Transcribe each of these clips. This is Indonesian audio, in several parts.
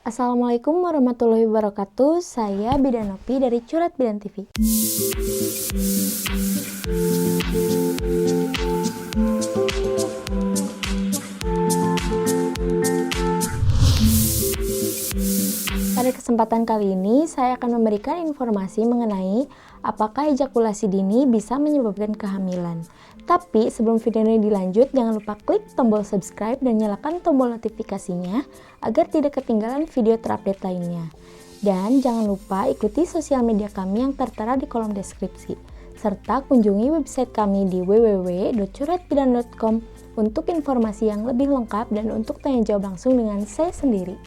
Assalamualaikum warahmatullahi wabarakatuh. Saya Bidan Nopi dari Curhat Bidan TV. Pada kesempatan kali ini, saya akan memberikan informasi mengenai apakah ejakulasi dini bisa menyebabkan kehamilan. Tapi sebelum video ini dilanjut, jangan lupa klik tombol subscribe dan nyalakan tombol notifikasinya agar tidak ketinggalan video terupdate lainnya. Dan jangan lupa ikuti sosial media kami yang tertera di kolom deskripsi, serta kunjungi website kami di www.curhatbidan.com untuk informasi yang lebih lengkap dan untuk tanya jawab langsung dengan saya sendiri.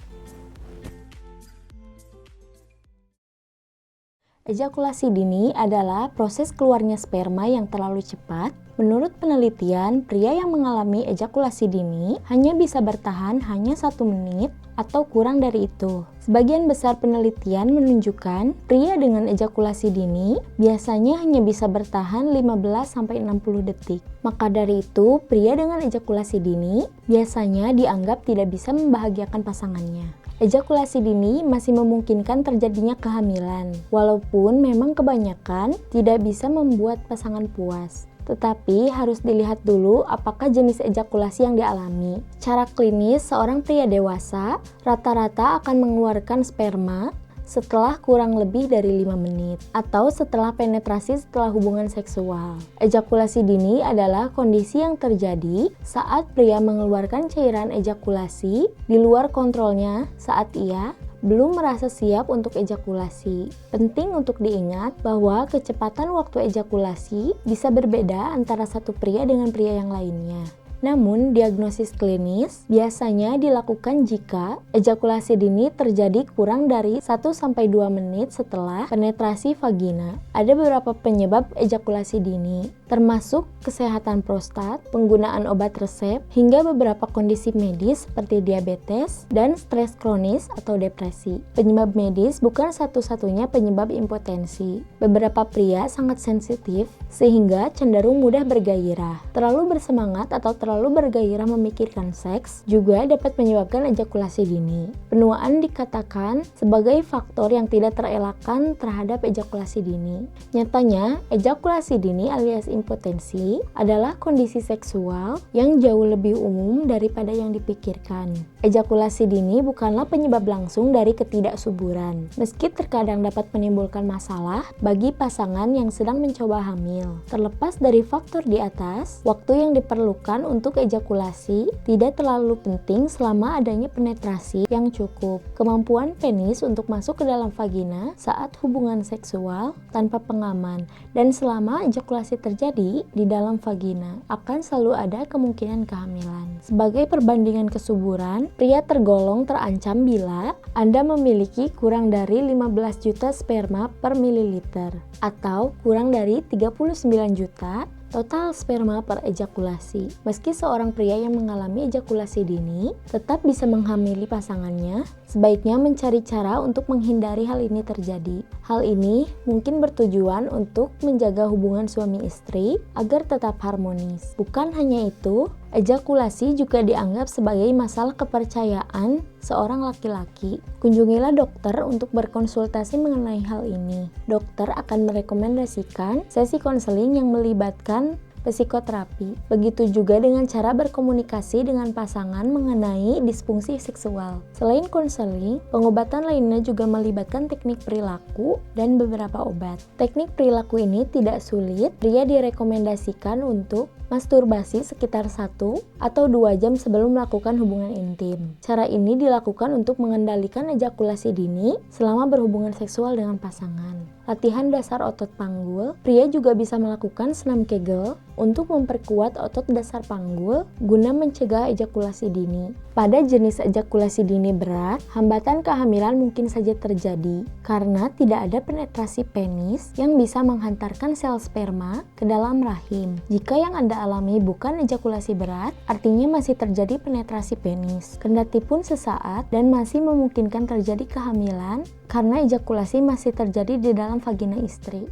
Ejakulasi dini adalah proses keluarnya sperma yang terlalu cepat. Menurut penelitian, pria yang mengalami ejakulasi dini hanya bisa bertahan hanya 1 menit atau kurang dari itu. Sebagian besar penelitian menunjukkan pria dengan ejakulasi dini biasanya hanya bisa bertahan 15-60 detik. Maka dari itu, pria dengan ejakulasi dini biasanya dianggap tidak bisa membahagiakan pasangannya. Ejakulasi dini masih memungkinkan terjadinya kehamilan, walaupun memang kebanyakan tidak bisa membuat pasangan puas. Tetapi harus dilihat dulu apakah jenis ejakulasi yang dialami. Secara klinis, seorang pria dewasa rata-rata akan mengeluarkan sperma setelah kurang lebih dari 5 menit atau setelah penetrasi setelah hubungan seksual. Ejakulasi dini adalah kondisi yang terjadi saat pria mengeluarkan cairan ejakulasi di luar kontrolnya saat ia belum merasa siap untuk ejakulasi. Penting untuk diingat bahwa kecepatan waktu ejakulasi bisa berbeda antara satu pria dengan pria yang lainnya. Namun, diagnosis klinis biasanya dilakukan jika ejakulasi dini terjadi kurang dari 1-2 menit setelah penetrasi vagina. Ada beberapa penyebab ejakulasi dini, termasuk kesehatan prostat, penggunaan obat resep, hingga beberapa kondisi medis seperti diabetes dan stres kronis atau depresi. Penyebab medis bukan satu-satunya penyebab impotensi. Beberapa pria sangat sensitif sehingga cenderung mudah bergairah. Terlalu bersemangat atau terlalu bergairah memikirkan seks juga dapat menyebabkan ejakulasi dini. Penuaan dikatakan sebagai faktor yang tidak terelakkan terhadap ejakulasi dini. Nyatanya, ejakulasi dini alias impotensi adalah kondisi seksual yang jauh lebih umum daripada yang dipikirkan. Ejakulasi dini bukanlah penyebab langsung dari ketidaksuburan, meski terkadang dapat menimbulkan masalah bagi pasangan yang sedang mencoba hamil. Terlepas dari faktor di atas, waktu yang diperlukan untuk ejakulasi tidak terlalu penting selama adanya penetrasi yang cukup. Kemampuan penis untuk masuk ke dalam vagina saat hubungan seksual tanpa pengaman dan selama ejakulasi terjadi di dalam vagina akan selalu ada kemungkinan kehamilan. Sebagai perbandingan kesuburan, pria tergolong terancam bila Anda memiliki kurang dari 15 juta sperma per mililiter atau kurang dari 39 juta total sperma per ejakulasi. Meski seorang pria yang mengalami ejakulasi dini tetap bisa menghamili pasangannya, sebaiknya mencari cara untuk menghindari hal ini terjadi. Hal ini mungkin bertujuan untuk menjaga hubungan suami istri agar tetap harmonis. Bukan hanya itu, ejakulasi juga dianggap sebagai masalah kepercayaan seorang laki-laki. Kunjungilah dokter untuk berkonsultasi mengenai hal ini. Dokter akan merekomendasikan sesi konseling yang melibatkan psikoterapi. Begitu juga dengan cara berkomunikasi dengan pasangan mengenai disfungsi seksual. Selain konseling, pengobatan lainnya juga melibatkan teknik perilaku dan beberapa obat. Teknik perilaku ini tidak sulit. Pria direkomendasikan untuk masturbasi sekitar 1 atau 2 jam sebelum melakukan hubungan intim. Cara ini dilakukan untuk mengendalikan ejakulasi dini selama berhubungan seksual dengan pasangan. Latihan dasar otot panggul, pria juga bisa melakukan senam Kegel untuk memperkuat otot dasar panggul guna mencegah ejakulasi dini. Pada jenis ejakulasi dini berat, hambatan kehamilan mungkin saja terjadi karena tidak ada penetrasi penis yang bisa menghantarkan sel sperma ke dalam rahim. Jika yang Anda alami bukan ejakulasi berat, artinya masih terjadi penetrasi penis. Kendati pun sesaat dan masih memungkinkan terjadi kehamilan karena ejakulasi masih terjadi di dalam vagina istri.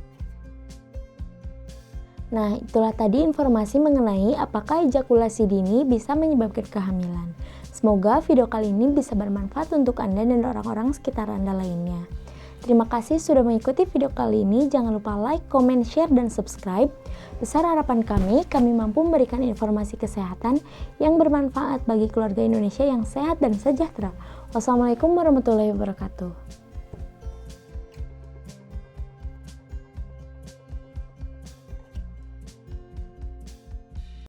Nah, itulah tadi informasi mengenai apakah ejakulasi dini bisa menyebabkan kehamilan. Semoga video kali ini bisa bermanfaat untuk Anda dan orang-orang sekitar Anda lainnya. Terima kasih sudah mengikuti video kali ini. Jangan lupa like, comment, share, dan subscribe. Besar harapan kami mampu memberikan informasi kesehatan yang bermanfaat bagi keluarga Indonesia yang sehat dan sejahtera. Wassalamualaikum warahmatullahi wabarakatuh.